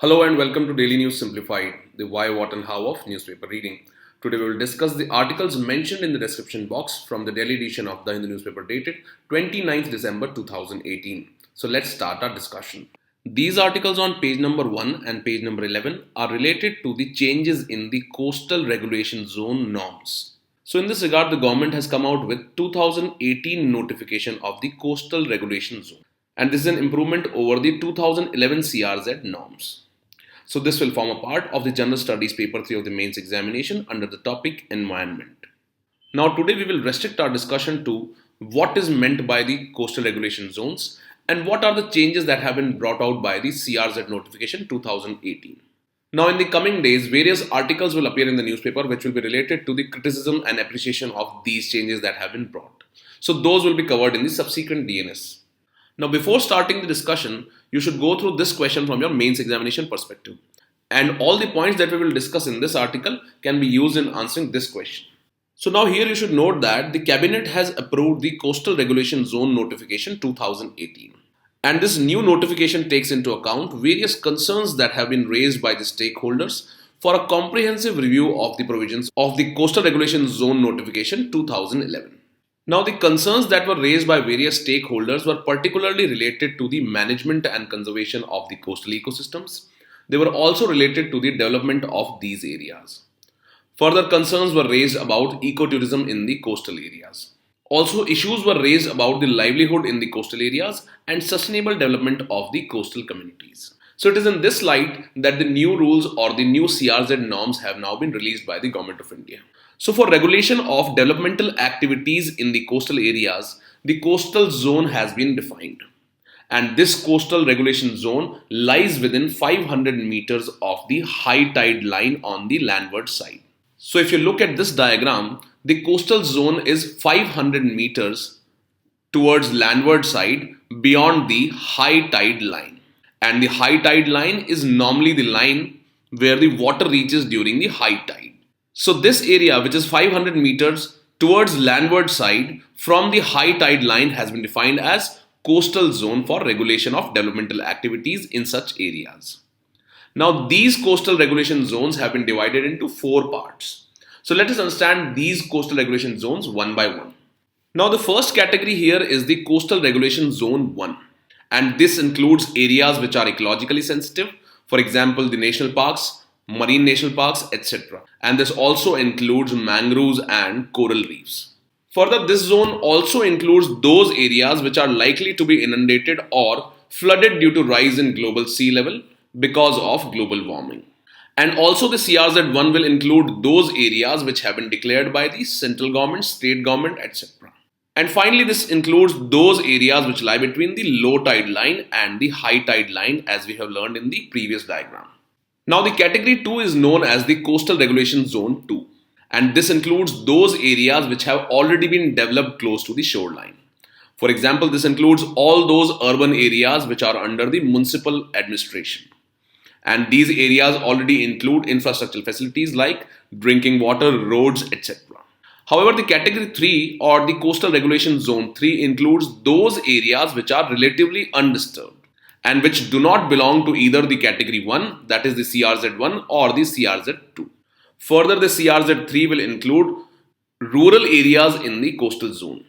Hello and welcome to Daily News Simplified, the why, what and how of newspaper reading. Today we will discuss the articles mentioned in the description box from the daily edition of the Hindu newspaper dated 29th December 2018. So let's start our discussion. These articles on page number 1 and page number 11 are related to the changes in the coastal regulation zone norms. So in this regard, the government has come out with 2018 notification of the coastal regulation zone. And this is an improvement over the 2011 CRZ norms. So this will form a part of the General Studies paper 3 of the mains examination under the topic environment. Now today we will restrict our discussion to what is meant by the coastal regulation zones and what are the changes that have been brought out by the CRZ notification 2018. Now in the coming days, various articles will appear in the newspaper which will be related to the criticism and appreciation of these changes that have been brought. So those will be covered in the subsequent DNS. Now before starting the discussion, you should go through this question from your mains examination perspective. And all the points that we will discuss in this article can be used in answering this question. So now here you should note that the Cabinet has approved the Coastal Regulation Zone Notification 2018. And this new notification takes into account various concerns that have been raised by the stakeholders for a comprehensive review of the provisions of the Coastal Regulation Zone Notification 2011. Now, the concerns that were raised by various stakeholders were particularly related to the management and conservation of the coastal ecosystems. They were also related to the development of these areas. Further concerns were raised about ecotourism in the coastal areas. Also, issues were raised about the livelihood in the coastal areas and sustainable development of the coastal communities. So, it is in this light that the new rules or the new CRZ norms have now been released by the Government of India. So for regulation of developmental activities in the coastal areas, the coastal zone has been defined. And this coastal regulation zone lies within 500 meters of the high tide line on the landward side. So if you look at this diagram, the coastal zone is 500 meters towards landward side beyond the high tide line. And the high tide line is normally the line where the water reaches during the high tide. So this area, which is 500 meters towards landward side from the high tide line, has been defined as coastal zone for regulation of developmental activities in such areas. Now these coastal regulation zones have been divided into 4 parts. So let us understand these coastal regulation zones one by one. Now the first category here is the coastal regulation zone 1. And this includes areas which are ecologically sensitive, for example the national parks, marine national parks, etc. And this also includes mangroves and coral reefs. Further, this zone also includes those areas which are likely to be inundated or flooded due to rise in global sea level because of global warming. And also the CRZ1 will include those areas which have been declared by the central government, state government, etc. And finally, this includes those areas which lie between the low tide line and the high tide line, as we have learned in the previous diagram. Now the category 2 is known as the Coastal Regulation Zone 2, and this includes those areas which have already been developed close to the shoreline. For example, this includes all those urban areas which are under the municipal administration. And these areas already include infrastructural facilities like drinking water, roads, etc. However, the category 3 or the Coastal Regulation Zone 3 includes those areas which are relatively undisturbed and which do not belong to either the category 1, that is the CRZ1, or the CRZ2. Further, the CRZ3 will include rural areas in the coastal zone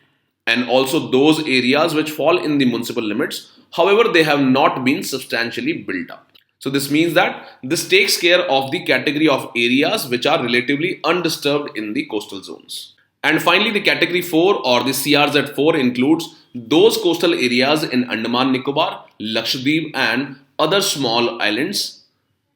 and also those areas which fall in the municipal limits. However, they have not been substantially built up. So this means that this takes care of the category of areas which are relatively undisturbed in the coastal zones. And finally, the category 4 or the CRZ4 includes those coastal areas in Andaman Nicobar, Lakshadweep and other small islands,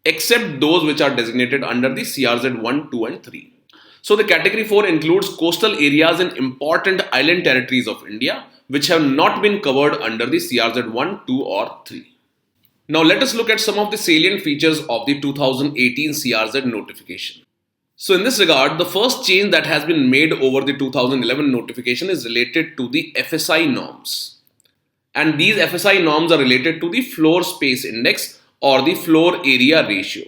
except those which are designated under the CRZ1, 2 and 3. So the category 4 includes coastal areas in important island territories of India which have not been covered under the CRZ1, 2 or 3. Now let us look at some of the salient features of the 2018 CRZ notification. So in this regard, the first change that has been made over the 2011 notification is related to the FSI norms. And these FSI norms are related to the floor space index or the floor area ratio.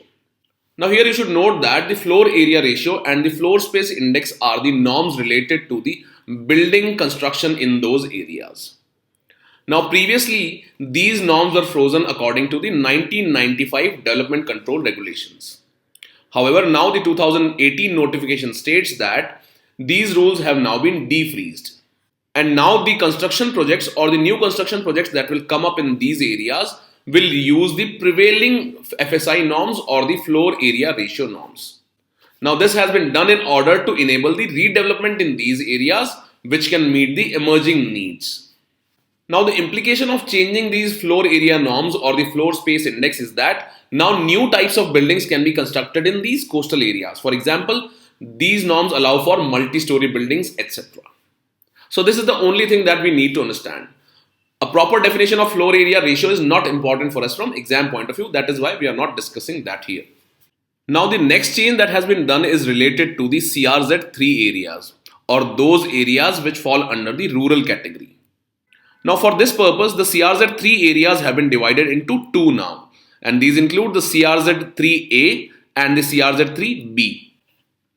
Now here you should note that the floor area ratio and the floor space index are the norms related to the building construction in those areas. Now, previously, these norms were frozen according to the 1995 Development Control Regulations. However, now the 2018 notification states that these rules have now been defreezed. And now the construction projects or the new construction projects that will come up in these areas will use the prevailing FSI norms or the floor area ratio norms. Now, this has been done in order to enable the redevelopment in these areas which can meet the emerging needs. Now, the implication of changing these floor area norms or the floor space index is that now new types of buildings can be constructed in these coastal areas. For example, these norms allow for multi-story buildings, etc. So, this is the only thing that we need to understand. A proper definition of floor area ratio is not important for us from exam point of view. That is why we are not discussing that here. Now, the next change that has been done is related to the CRZ3 areas or those areas which fall under the rural category. Now, for this purpose, the CRZ3 areas have been divided into two now, and these include the CRZ3A and the CRZ3B.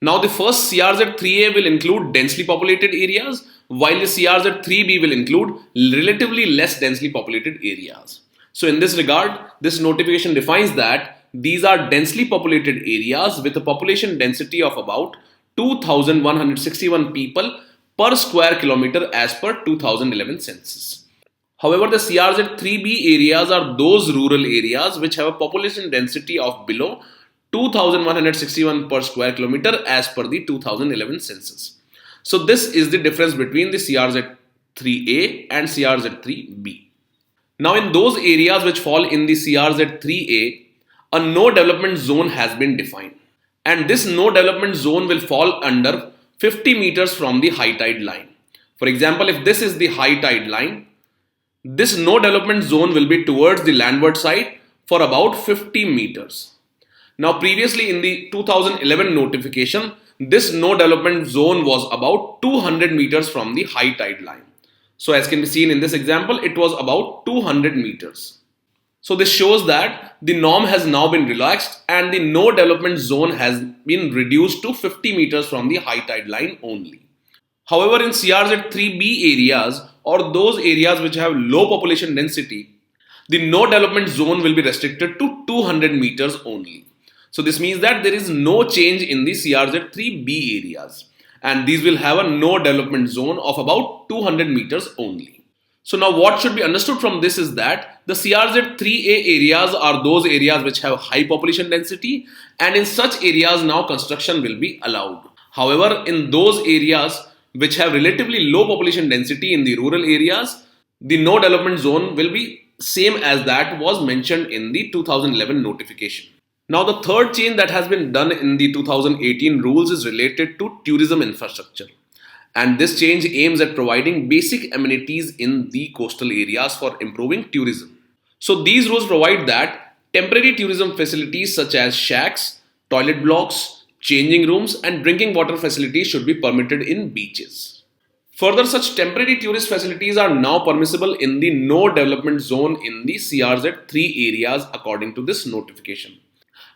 Now, the first CRZ3A will include densely populated areas, while the CRZ3B will include relatively less densely populated areas. So, in this regard, this notification defines that these are densely populated areas with a population density of about 2,161 people per square kilometer as per 2011 census. However, the CRZ3B areas are those rural areas which have a population density of below 2,161 per square kilometer as per the 2011 census. So, this is the difference between the CRZ3A and CRZ3B. Now, in those areas which fall in the CRZ3A, a no development zone has been defined. And this no development zone will fall under 50 meters from the high tide line. For example, if this is the high tide line, this no development zone will be towards the landward side for about 50 meters. Now, previously in the 2011 notification, this no development zone was about 200 meters from the high tide line. So, as can be seen in this example, it was about 200 meters. So, this shows that the norm has now been relaxed and the no development zone has been reduced to 50 meters from the high tide line only. However, in CRZ3B areas or those areas which have low population density, the no development zone will be restricted to 200 meters only. So, this means that there is no change in the CRZ3B areas and these will have a no development zone of about 200 meters only. So, now what should be understood from this is that the CRZ3A areas are those areas which have high population density, and in such areas now construction will be allowed. However, in those areas which have relatively low population density in the rural areas, the no development zone will be same as that was mentioned in the 2011 notification. Now, the third change that has been done in the 2018 rules is related to tourism infrastructure. And this change aims at providing basic amenities in the coastal areas for improving tourism. So, these rules provide that temporary tourism facilities such as shacks, toilet blocks, changing rooms, and drinking water facilities should be permitted in beaches. Further, such temporary tourist facilities are now permissible in the no development zone in the CRZ3 areas according to this notification.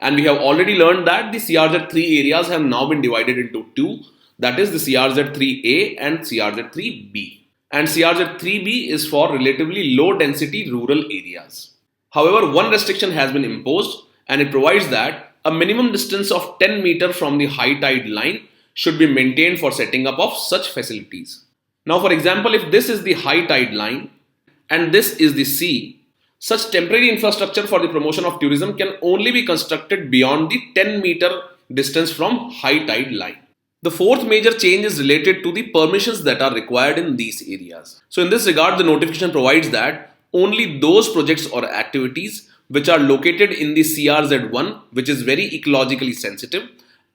And we have already learned that the CRZ3 areas have now been divided into two. That is the CRZ3A and CRZ3B. And CRZ3B is for relatively low density rural areas. However, one restriction has been imposed and it provides that a minimum distance of 10 meters from the high tide line should be maintained for setting up of such facilities. Now, for example, if this is the high tide line and this is the sea, such temporary infrastructure for the promotion of tourism can only be constructed beyond the 10-meter distance from high tide line. The fourth major change is related to the permissions that are required in these areas. So, in this regard, the notification provides that only those projects or activities which are located in the CRZ1, which is very ecologically sensitive,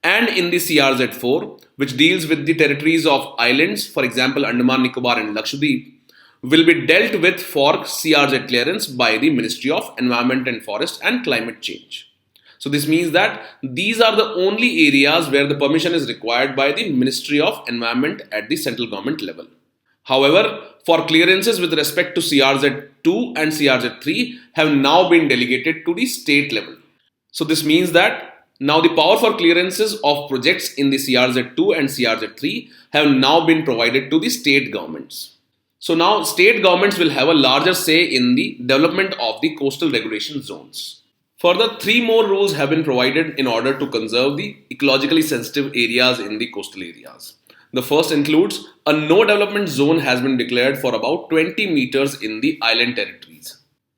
and in the CRZ4, which deals with the territories of islands, for example, Andaman, Nicobar and Lakshadweep, will be dealt with for CRZ clearance by the Ministry of Environment and Forest and Climate Change. So, this means that these are the only areas where the permission is required by the Ministry of Environment at the central government level. However, for clearances with respect to CRZ2 and CRZ3 have now been delegated to the state level. So, this means that now the power for clearances of projects in the CRZ2 and CRZ3 have now been provided to the state governments. So now state governments will have a larger say in the development of the coastal regulation zones. Further, three more rules have been provided in order to conserve the ecologically sensitive areas in the coastal areas. The first includes a no development zone has been declared for about 20 meters in the island territories.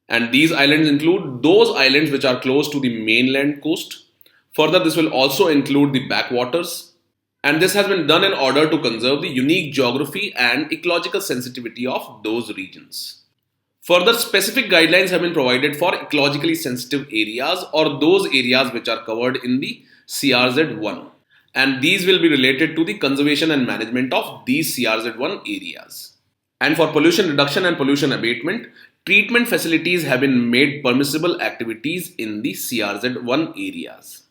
And these islands include those islands which are close to the mainland coast. Further, this will also include the backwaters. And this has been done in order to conserve the unique geography and ecological sensitivity of those regions. Further, specific guidelines have been provided for ecologically sensitive areas or those areas which are covered in the CRZ1. And these will be related to the conservation and management of these CRZ1 areas. And for pollution reduction and pollution abatement, treatment facilities have been made permissible activities in the CRZ1 areas.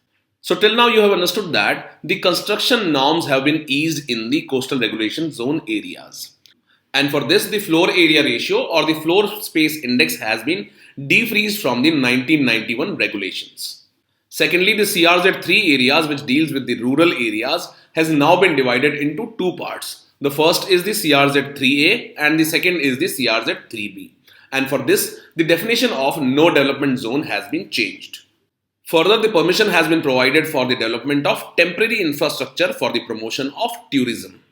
So till now you have understood that the construction norms have been eased in the coastal regulation zone areas. And for this, the floor area ratio or the floor space index has been defreezed from the 1991 regulations. Secondly, the CRZ3 areas, which deals with the rural areas, has now been divided into two parts. The first is the CRZ3A and the second is the CRZ3B. And for this, the definition of no development zone has been changed. Further, the permission has been provided for the development of temporary infrastructure for the promotion of tourism.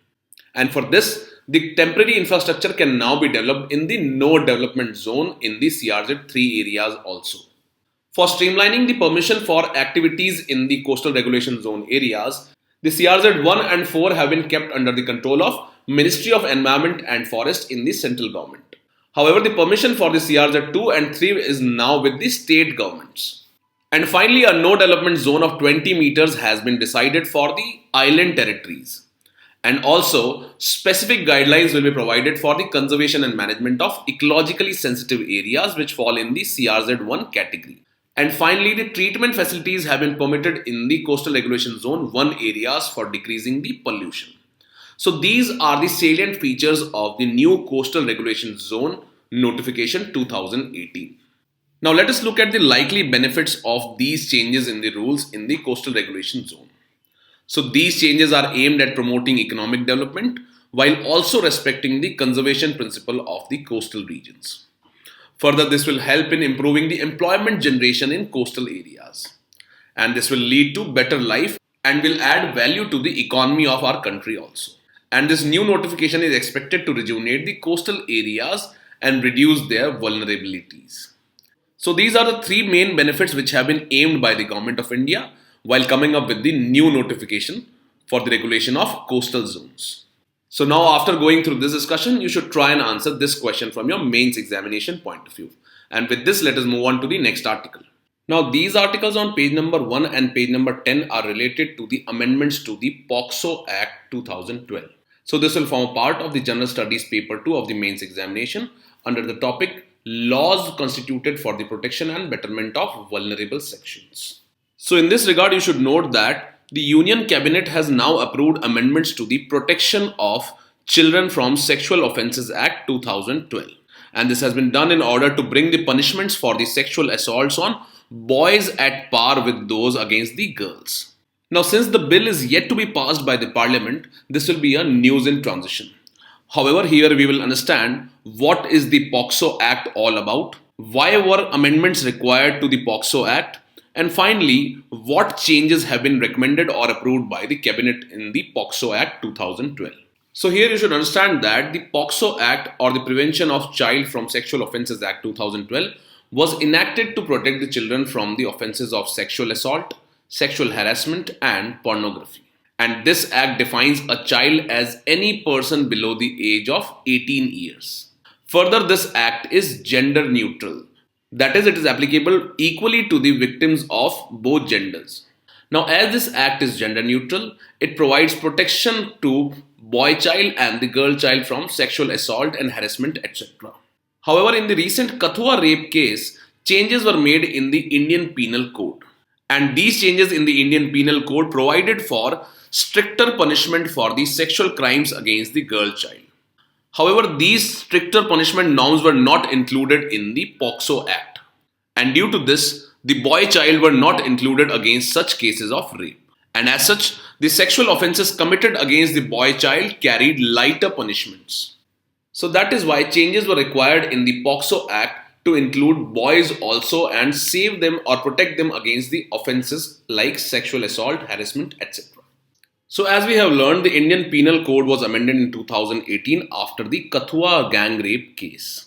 And for this, the temporary infrastructure can now be developed in the no development zone in the CRZ3 areas also. For streamlining the permission for activities in the coastal regulation zone areas, the CRZ1 and 4 have been kept under the control of Ministry of Environment and Forest in the central government. However, the permission for the CRZ2 and 3 is now with the state governments. And finally, a no development zone of 20 meters has been decided for the island territories. And also, specific guidelines will be provided for the conservation and management of ecologically sensitive areas which fall in the CRZ1 category. And finally, the treatment facilities have been permitted in the coastal regulation zone 1 areas for decreasing the pollution. So these are the salient features of the new coastal regulation zone notification 2018. Now let us look at the likely benefits of these changes in the rules in the coastal regulation zone. So these changes are aimed at promoting economic development while also respecting the conservation principle of the coastal regions. Further, this will help in improving the employment generation in coastal areas. And this will lead to better life and will add value to the economy of our country also. And this new notification is expected to rejuvenate the coastal areas and reduce their vulnerabilities. So these are the three main benefits which have been aimed by the Government of India while coming up with the new notification for the regulation of coastal zones. So now after going through this discussion, you should try and answer this question from your mains examination point of view. And with this, let us move on to the next article. Now these articles on page number 1 and page number 10 are related to the amendments to the POCSO Act 2012. So this will form a part of the General Studies paper 2 of the mains examination under the topic Laws Constituted for the Protection and Betterment of Vulnerable Sections. So in this regard, you should note that the Union Cabinet has now approved amendments to the Protection of Children from Sexual Offences Act 2012. And this has been done in order to bring the punishments for the sexual assaults on boys at par with those against the girls. Now, since the bill is yet to be passed by the Parliament, this will be a news in transition. However, here we will understand what is the POCSO Act all about, why were amendments required to the POCSO Act, and finally, what changes have been recommended or approved by the Cabinet in the POCSO Act 2012. So here you should understand that the POCSO Act or the Prevention of Child from Sexual Offences Act 2012 was enacted to protect the children from the offences of sexual assault, sexual harassment and pornography. And this act defines a child as any person below the age of 18 years. Further, this act is gender neutral. That is, it is applicable equally to the victims of both genders. Now, as this act is gender neutral, it provides protection to boy child and the girl child from sexual assault and harassment, etc. However, in the recent Kathua rape case, changes were made in the Indian Penal Code. And these changes in the Indian Penal Code provided for stricter punishment for the sexual crimes against the girl child. However, these stricter punishment norms were not included in the POCSO Act. And due to this, the boy child were not included against such cases of rape. And as such, the sexual offences committed against the boy child carried lighter punishments. So that is why changes were required in the POCSO Act to include boys also and save them or protect them against the offences like sexual assault, harassment, etc. So as we have learned, the Indian Penal Code was amended in 2018 after the Kathua gang rape case.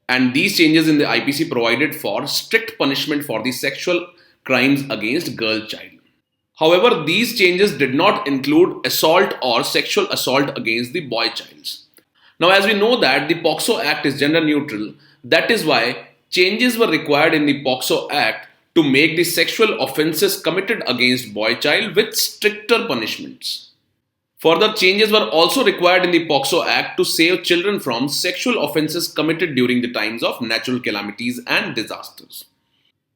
And these changes in the IPC provided for strict punishment for the sexual crimes against girl child. However, these changes did not include assault or sexual assault against the boy child. Now, as we know that the POCSO Act is gender neutral, that is why changes were required in the POCSO Act to make the sexual offences committed against boy child with stricter punishments. Further changes were also required in the POCSO Act to save children from sexual offences committed during the times of natural calamities and disasters.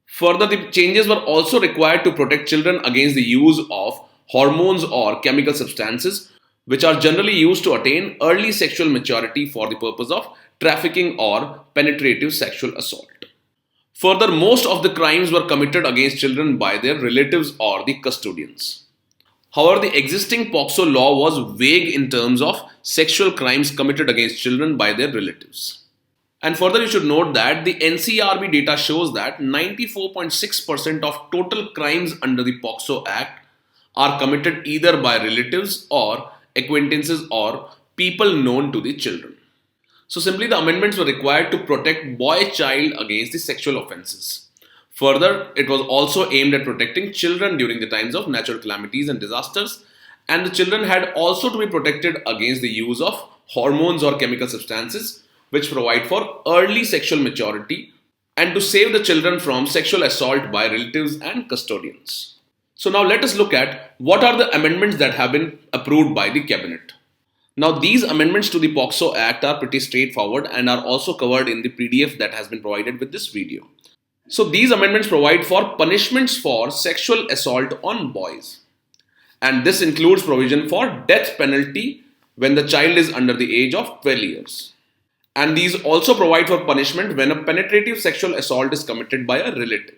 Further, the changes were also required to protect children against the use of hormones or chemical substances which are generally used to attain early sexual maturity for the purpose of trafficking or penetrative sexual assault. Further, most of the crimes were committed against children by their relatives or the custodians. However, the existing POCSO law was vague in terms of sexual crimes committed against children by their relatives. And further, you should note that the NCRB data shows that 94.6% of total crimes under the POCSO Act are committed either by relatives or acquaintances or people known to the children. So simply the amendments were required to protect boy child against the sexual offences. Further, it was also aimed at protecting children during the times of natural calamities and disasters, and the children had also to be protected against the use of hormones or chemical substances which provide for early sexual maturity and to save the children from sexual assault by relatives and custodians. So now let us look at what are the amendments that have been approved by the cabinet. Now these amendments to the POCSO Act are pretty straightforward and are also covered in the PDF that has been provided with this video. So these amendments provide for punishments for sexual assault on boys. And this includes provision for death penalty when the child is under the age of 12 years. And these also provide for punishment when a penetrative sexual assault is committed by a relative.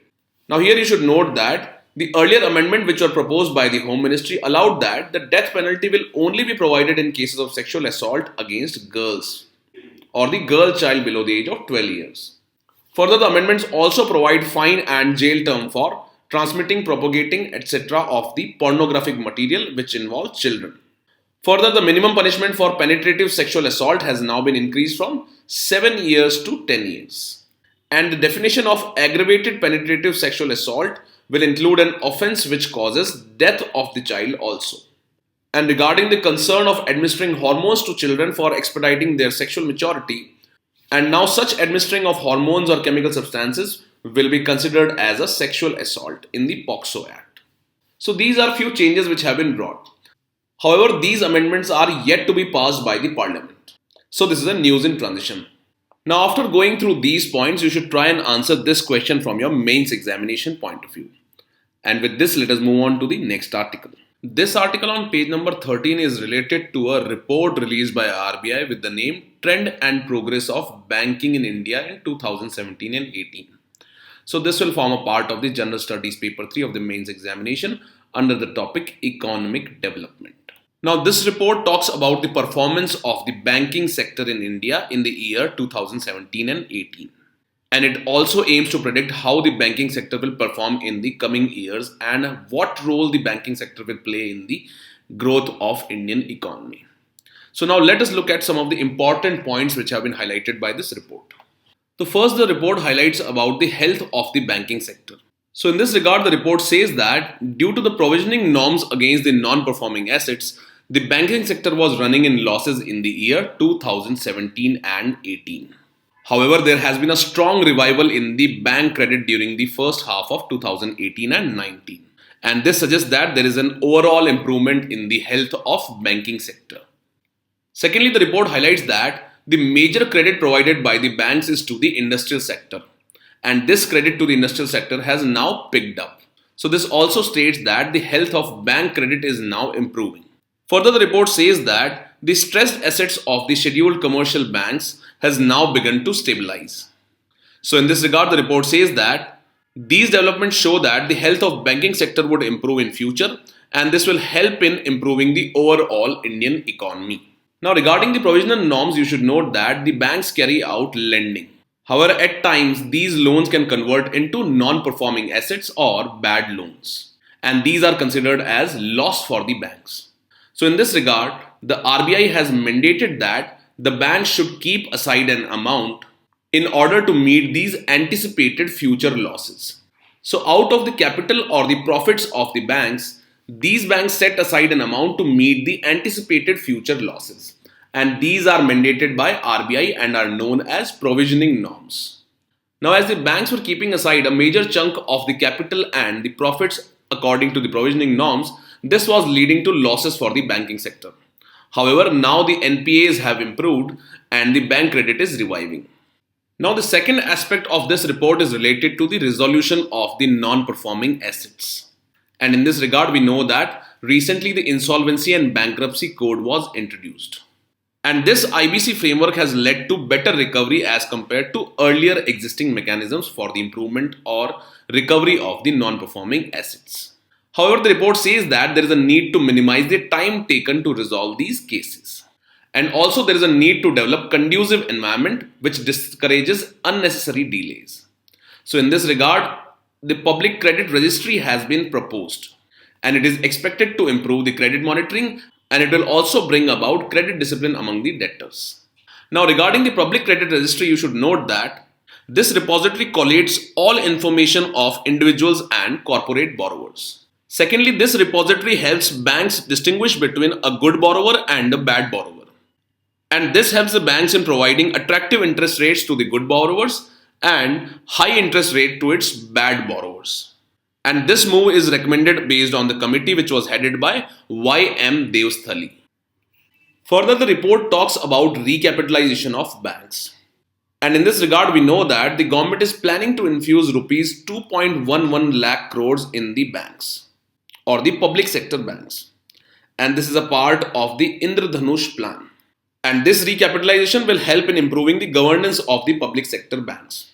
Now here you should note that the earlier amendment which were proposed by the Home Ministry allowed that the death penalty will only be provided in cases of sexual assault against girls or the girl child below the age of 12 years. Further, the amendments also provide fine and jail term for transmitting, propagating, etc. of the pornographic material which involves children. Further, the minimum punishment for penetrative sexual assault has now been increased from 7 years to 10 years. And the definition of aggravated penetrative sexual assault will include an offence which causes death of the child also. And regarding the concern of administering hormones to children for expediting their sexual maturity, and now such administering of hormones or chemical substances will be considered as a sexual assault in the POCSO Act. So these are few changes which have been brought. However, these amendments are yet to be passed by the Parliament. So this is a news in transition. Now after going through these points, you should try and answer this question from your mains examination point of view. And with this, let us move on to the next article. This article on page number 13 is related to a report released by RBI with the name Trend and Progress of Banking in India in 2017 and 18. So this will form a part of the General Studies paper 3 of the mains examination under the topic Economic Development. Now this report talks about the performance of the banking sector in India in the year 2017 and 18. And it also aims to predict how the banking sector will perform in the coming years and what role the banking sector will play in the growth of Indian economy. So now let us look at some of the important points which have been highlighted by this report. So first, the report highlights about the health of the banking sector. So in this regard, the report says that due to the provisioning norms against the non-performing assets, the banking sector was running in losses in the year 2017 and 18. However, there has been a strong revival in the bank credit during the first half of 2018 and 19. And this suggests that there is an overall improvement in the health of banking sector. Secondly, the report highlights that the major credit provided by the banks is to the industrial sector. And this credit to the industrial sector has now picked up. So this also states that the health of bank credit is now improving. Further, the report says that the stressed assets of the scheduled commercial banks has now begun to stabilize. So in this regard, the report says that these developments show that the health of banking sector would improve in future and this will help in improving the overall Indian economy. Now, regarding the provisional norms, you should note that the banks carry out lending. However, at times, these loans can convert into non-performing assets or bad loans, and these are considered as loss for the banks. So, in this regard, the RBI has mandated that the banks should keep aside an amount in order to meet these anticipated future losses. So, out of the capital or the profits of the banks, these banks set aside an amount to meet the anticipated future losses. And these are mandated by RBI and are known as provisioning norms. Now, as the banks were keeping aside a major chunk of the capital and the profits according to the provisioning norms, this was leading to losses for the banking sector. However, now the NPAs have improved and the bank credit is reviving. Now, the second aspect of this report is related to the resolution of the non-performing assets. And in this regard, we know that recently the Insolvency and Bankruptcy Code was introduced. And this IBC framework has led to better recovery as compared to earlier existing mechanisms for the improvement or recovery of the non-performing assets. However, the report says that there is a need to minimize the time taken to resolve these cases. And also there is a need to develop conducive environment which discourages unnecessary delays. So in this regard, the public credit registry has been proposed and it is expected to improve the credit monitoring and it will also bring about credit discipline among the debtors. Now regarding the public credit registry, you should note that this repository collates all information of individuals and corporate borrowers. Secondly, this repository helps banks distinguish between a good borrower and a bad borrower. And this helps the banks in providing attractive interest rates to the good borrowers and high interest rate to its bad borrowers. And this move is recommended based on the committee which was headed by Y.M. Devsthali. Further, the report talks about recapitalization of banks. And in this regard, we know that the government is planning to infuse rupees 2.11 lakh crores in the banks or the public sector banks. And this is a part of the Indradhanush plan. And this recapitalization will help in improving the governance of the public sector banks.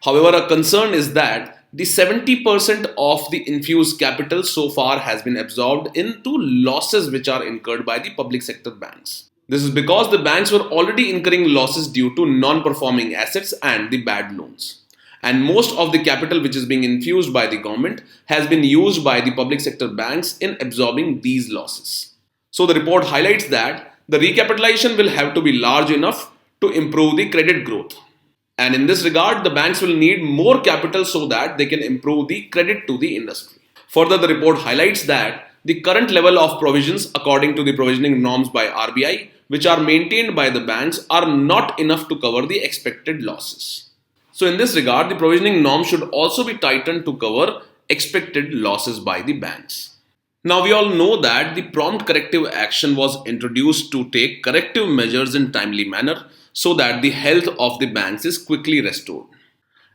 However, a concern is that the 70% of the infused capital so far has been absorbed into losses which are incurred by the public sector banks. This is because the banks were already incurring losses due to non-performing assets and the bad loans. And most of the capital which is being infused by the government has been used by the public sector banks in absorbing these losses. So the report highlights that the recapitalization will have to be large enough to improve the credit growth. And in this regard, the banks will need more capital so that they can improve the credit to the industry. Further, the report highlights that the current level of provisions according to the provisioning norms by RBI, which are maintained by the banks, are not enough to cover the expected losses. So in this regard, the provisioning norm should also be tightened to cover expected losses by the banks. Now we all know that the prompt corrective action was introduced to take corrective measures in timely manner so that the health of the banks is quickly restored.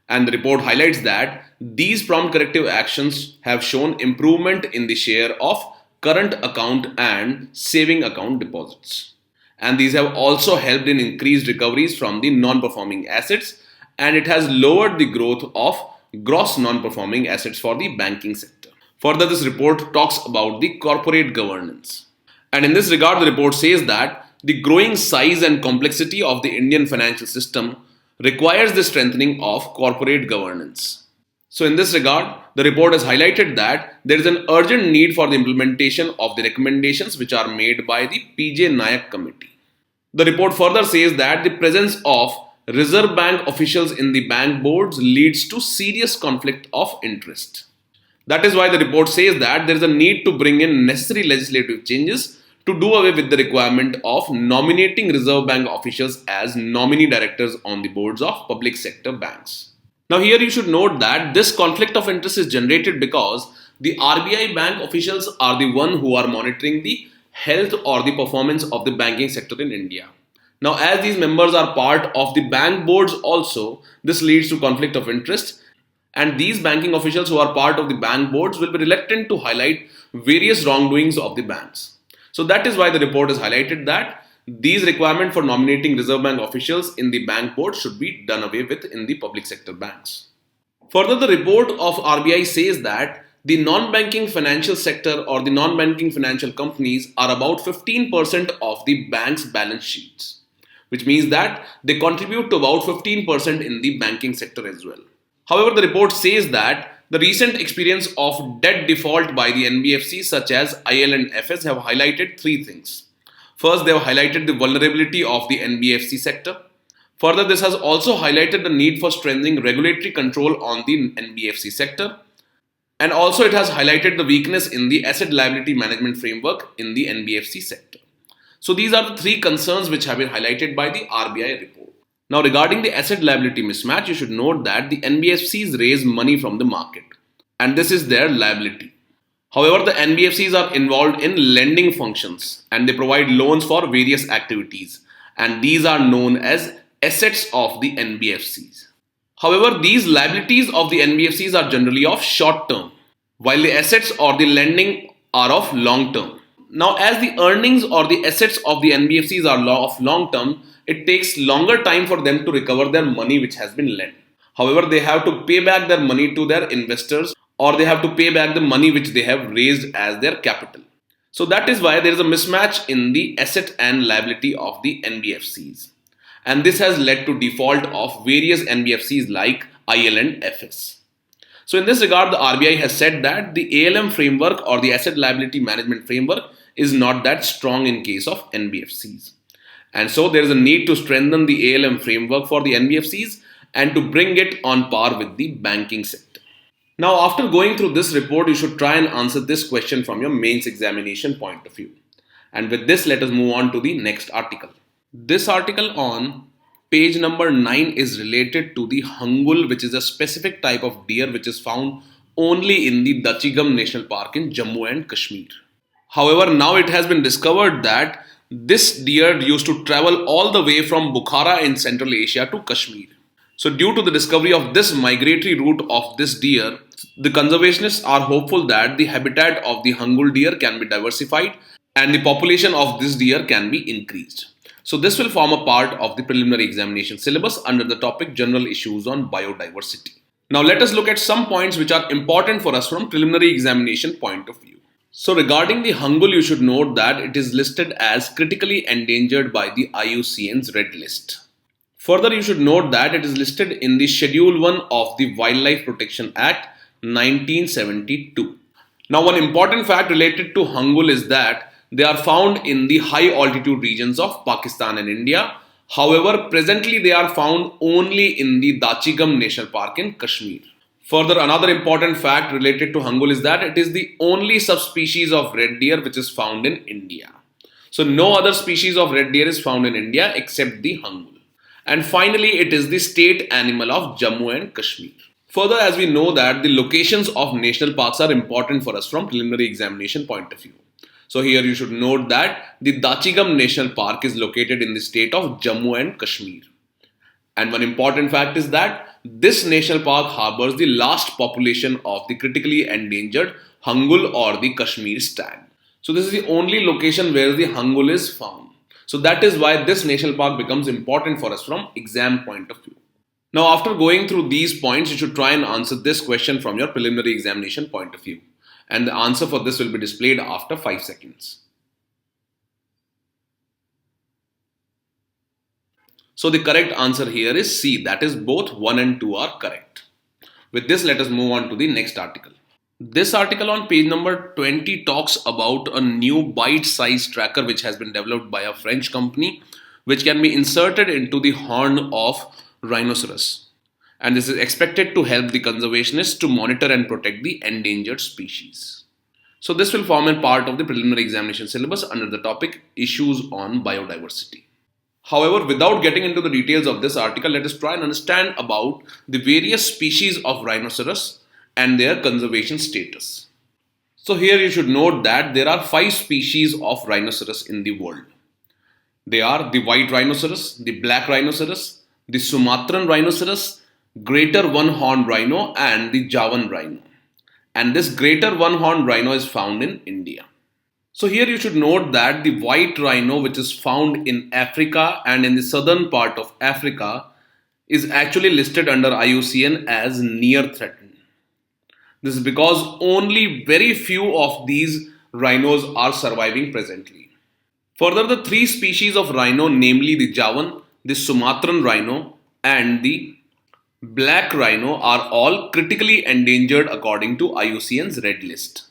And the report highlights that these prompt corrective actions have shown improvement in the share of current account and saving account deposits. And these have also helped in increased recoveries from the non-performing assets, and it has lowered the growth of gross non-performing assets for the banking sector. Further, this report talks about the corporate governance. And in this regard, the report says that the growing size and complexity of the Indian financial system requires the strengthening of corporate governance. So in this regard, the report has highlighted that there is an urgent need for the implementation of the recommendations which are made by the PJ Nayak committee. The report further says that the presence of Reserve Bank officials in the bank boards leads to serious conflict of interest. That is why the report says that there is a need to bring in necessary legislative changes to do away with the requirement of nominating Reserve Bank officials as nominee directors on the boards of public sector banks. Now here you should note that this conflict of interest is generated because the RBI bank officials are the one who are monitoring the health or the performance of the banking sector in India. Now as these members are part of the bank boards also, this leads to conflict of interest. And these banking officials who are part of the bank boards will be reluctant to highlight various wrongdoings of the banks. So that is why the report has highlighted that these requirements for nominating Reserve Bank officials in the bank board should be done away with in the public sector banks. Further, the report of RBI says that the non-banking financial sector or the non-banking financial companies are about 15% of the bank's balance sheets, which means that they contribute to about 15% in the banking sector as well. However, the report says that the recent experience of debt default by the NBFCs such as IL and FS have highlighted three things. First, they have highlighted the vulnerability of the NBFC sector. Further, this has also highlighted the need for strengthening regulatory control on the NBFC sector. And also, it has highlighted the weakness in the asset liability management framework in the NBFC sector. So, these are the three concerns which have been highlighted by the RBI report. Now, regarding the asset liability mismatch, you should note that the NBFCs raise money from the market, and this is their liability. However, the NBFCs are involved in lending functions and they provide loans for various activities, and these are known as assets of the NBFCs. However, these liabilities of the NBFCs are generally of short term, while the assets or the lending are of long term. Now, as the earnings or the assets of the NBFCs are of long term, it takes longer time for them to recover their money which has been lent. However, they have to pay back their money to their investors, or they have to pay back the money which they have raised as their capital. So that is why there is a mismatch in the asset and liability of the NBFCs. And this has led to default of various NBFCs like IL and FS. So in this regard, the RBI has said that the ALM framework or the asset liability management framework is not that strong in case of NBFCs. And so there is a need to strengthen the ALM framework for the NBFCs and to bring it on par with the banking sector. Now, after going through this report, you should try and answer this question from your mains examination point of view. And with this, let us move on to the next article. This article on page number 9 is related to the Hangul, which is a specific type of deer which is found only in the Dachigam National Park in Jammu and Kashmir. However, now it has been discovered that this deer used to travel all the way from Bukhara in Central Asia to Kashmir. So due to the discovery of this migratory route of this deer, the conservationists are hopeful that the habitat of the Hangul deer can be diversified and the population of this deer can be increased. So this will form a part of the preliminary examination syllabus under the topic General Issues on Biodiversity. Now let us look at some points which are important for us from preliminary examination point of view. So regarding the Hangul, you should note that it is listed as critically endangered by the IUCN's Red List. Further, you should note that it is listed in the Schedule 1 of the Wildlife Protection Act 1972. Now, one important fact related to Hangul is that they are found in the high altitude regions of Pakistan and India. However, presently they are found only in the Dachigam National Park in Kashmir. Further, another important fact related to Hangul is that it is the only subspecies of red deer which is found in India. So no other species of red deer is found in India except the Hangul. And finally, it is the state animal of Jammu and Kashmir. Further, as we know that the locations of national parks are important for us from preliminary examination point of view. So here you should note that the Dachigam National Park is located in the state of Jammu and Kashmir. And one important fact is that this national park harbors the last population of the critically endangered Hangul or the Kashmir stag. So this is the only location where the Hangul is found. So that is why this national park becomes important for us from exam point of view. Now after going through these points, you should try and answer this question from your preliminary examination point of view. And the answer for this will be displayed after 5 seconds. So the correct answer here is C, that is both 1 and 2 are correct. With this, let us move on to the next article. This article on page number 20 talks about a new bite-sized tracker which has been developed by a French company which can be inserted into the horn of rhinoceros. And this is expected to help the conservationists to monitor and protect the endangered species. So this will form a part of the preliminary examination syllabus under the topic Issues on Biodiversity. However, without getting into the details of this article, let us try and understand about the various species of rhinoceros and their conservation status. So here you should note that there are 5 species of rhinoceros in the world. They are the white rhinoceros, the black rhinoceros, the Sumatran rhinoceros, greater one-horned rhino and the Javan rhino. And this greater one-horned rhino is found in India. So here you should note that the white rhino, which is found in Africa and in the southern part of Africa, is actually listed under IUCN as near threatened. This is because only very few of these rhinos are surviving presently. Further, the three species of rhino, namely the Javan, the Sumatran rhino, and the black rhino, are all critically endangered according to IUCN's Red List.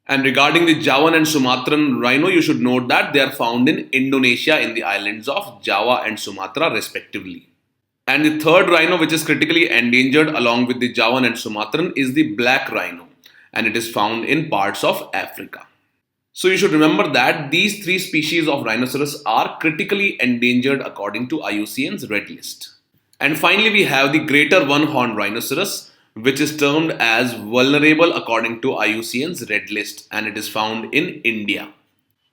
And regarding the Javan and Sumatran rhino, you should note that they are found in Indonesia in the islands of Java and Sumatra respectively. And the third rhino, which is critically endangered along with the Javan and Sumatran, is the black rhino, and it is found in parts of Africa. So you should remember that these three species of rhinoceros are critically endangered according to IUCN's Red List. And finally, we have the greater one-horned rhinoceros, which is termed as vulnerable according to IUCN's Red List, and it is found in India.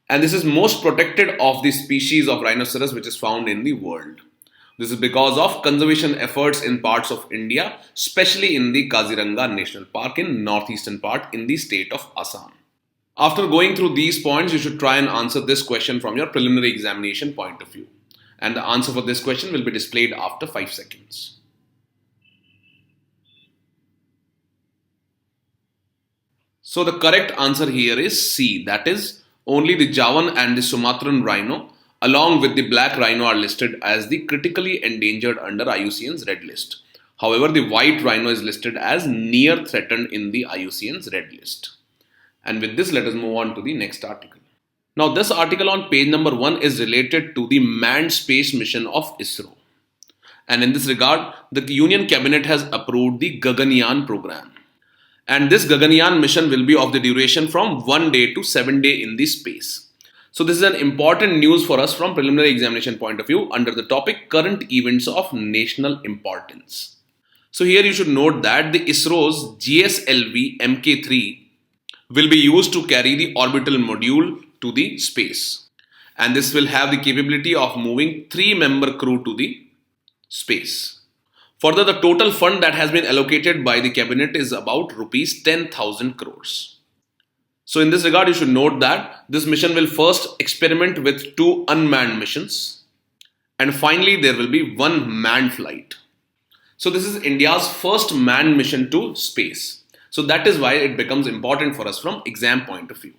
And this is most protected of the species of rhinoceros which is found in the world. This is because of conservation efforts in parts of India, especially in the Kaziranga National Park in northeastern part in the state of Assam. After going through these points, you should try and answer this question from your preliminary examination point of view. And the answer for this question will be displayed after 5 seconds. So the correct answer here is C, that is only the Javan and the Sumatran rhino along with the black rhino are listed as the critically endangered under IUCN's Red List. However, the white rhino is listed as near threatened in the IUCN's Red List. And with this, let us move on to the next article. Now, this article on page number 1 is related to the manned space mission of ISRO. And in this regard, the Union Cabinet has approved the Gaganyaan program. And this Gaganyaan mission will be of the duration from 1 day to 7 days in the space. So this is an important news for us from preliminary examination point of view under the topic current events of national importance. So here you should note that the ISRO's GSLV Mk3 will be used to carry the orbital module to the space. And this will have the capability of moving 3-member crew to the space. Further, the total fund that has been allocated by the cabinet is about rupees 10,000 crores. So in this regard, you should note that this mission will first experiment with 2 unmanned missions. And finally, there will be 1 manned flight. So this is India's first manned mission to space. So that is why it becomes important for us from exam point of view.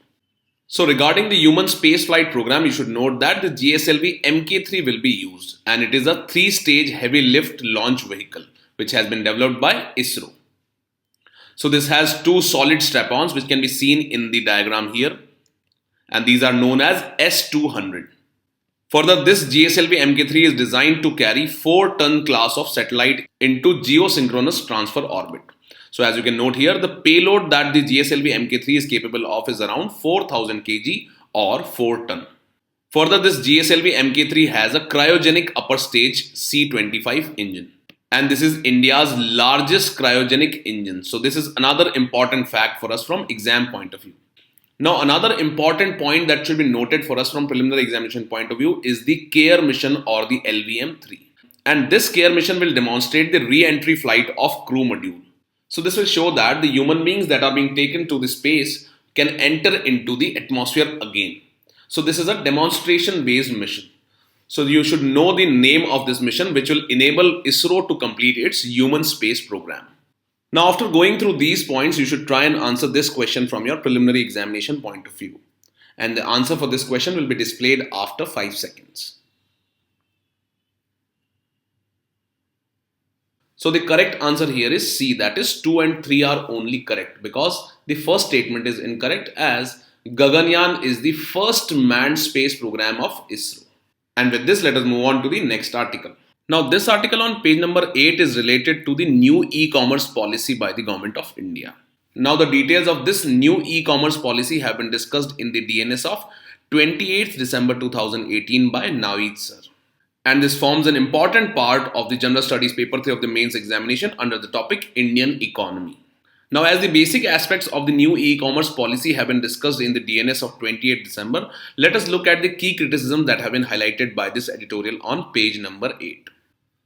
So regarding the human spaceflight program, you should note that the GSLV Mk3 will be used, and it is a 3-stage heavy lift launch vehicle which has been developed by ISRO. So this has 2 solid strap-ons which can be seen in the diagram here, and these are known as S200. Further, this GSLV Mk3 is designed to carry 4-ton class of satellite into geosynchronous transfer orbit. So as you can note here, the payload that the GSLV Mk3 is capable of is around 4000 kg or 4 ton. Further, this GSLV Mk3 has a cryogenic upper stage C25 engine. And this is India's largest cryogenic engine. So this is another important fact for us from exam point of view. Now another important point that should be noted for us from preliminary examination point of view is the CARE mission or the LVM3. And this CARE mission will demonstrate the re-entry flight of crew module. So this will show that the human beings that are being taken to the space can enter into the atmosphere again. So this is a demonstration based mission. So you should know the name of this mission, which will enable ISRO to complete its human space program. Now after going through these points, you should try and answer this question from your preliminary examination point of view. And the answer for this question will be displayed after 5 seconds. So the correct answer here is C, that is 2 and 3 are only correct because the first statement is incorrect as Gaganyaan is the first manned space program of ISRO. And with this, let us move on to the next article. Now this article on page number 8 is related to the new e-commerce policy by the Government of India. Now the details of this new e-commerce policy have been discussed in the DNS of 28th December 2018 by Naveed sir. And this forms an important part of the General Studies paper 3 of the mains examination under the topic Indian economy. Now as the basic aspects of the new e-commerce policy have been discussed in the DNS of 28th December, let us look at the key criticisms that have been highlighted by this editorial on page number 8.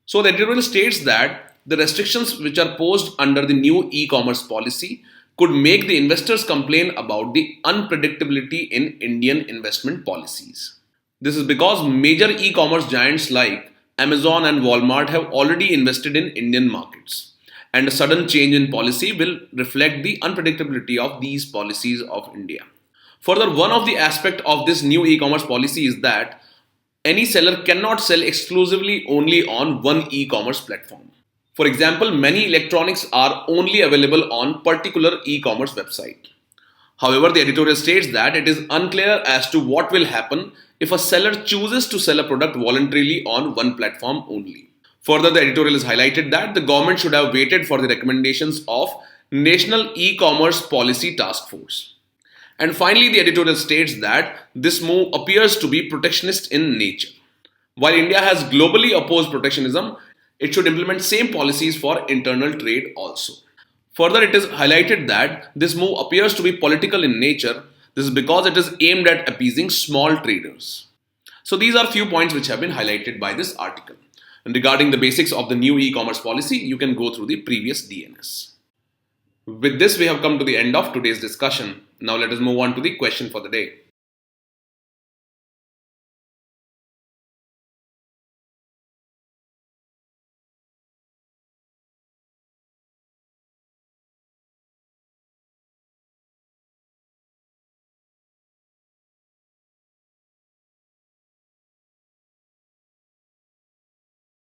So the editorial states that the restrictions which are posed under the new e-commerce policy could make the investors complain about the unpredictability in Indian investment policies. This is because major e-commerce giants like Amazon and Walmart have already invested in Indian markets. and a sudden change in policy will reflect the unpredictability of these policies of India. Further, one of the aspects of this new e-commerce policy is that any seller cannot sell exclusively only on one e-commerce platform. For example, many electronics are only available on particular e-commerce website. However, the editorial states that it is unclear as to what will happen if a seller chooses to sell a product voluntarily on one platform only. Further, the editorial is highlighted that the government should have waited for the recommendations of National E-commerce Policy Task Force. And finally, the editorial states that this move appears to be protectionist in nature. While India has globally opposed protectionism, it should implement same policies for internal trade also. Further, it is highlighted that this move appears to be political in nature. This is because it is aimed at appeasing small traders. So these are few points which have been highlighted by this article. And regarding the basics of the new e-commerce policy, you can go through the previous DNS. With this, we have come to the end of today's discussion. Now let us move on to the question for the day.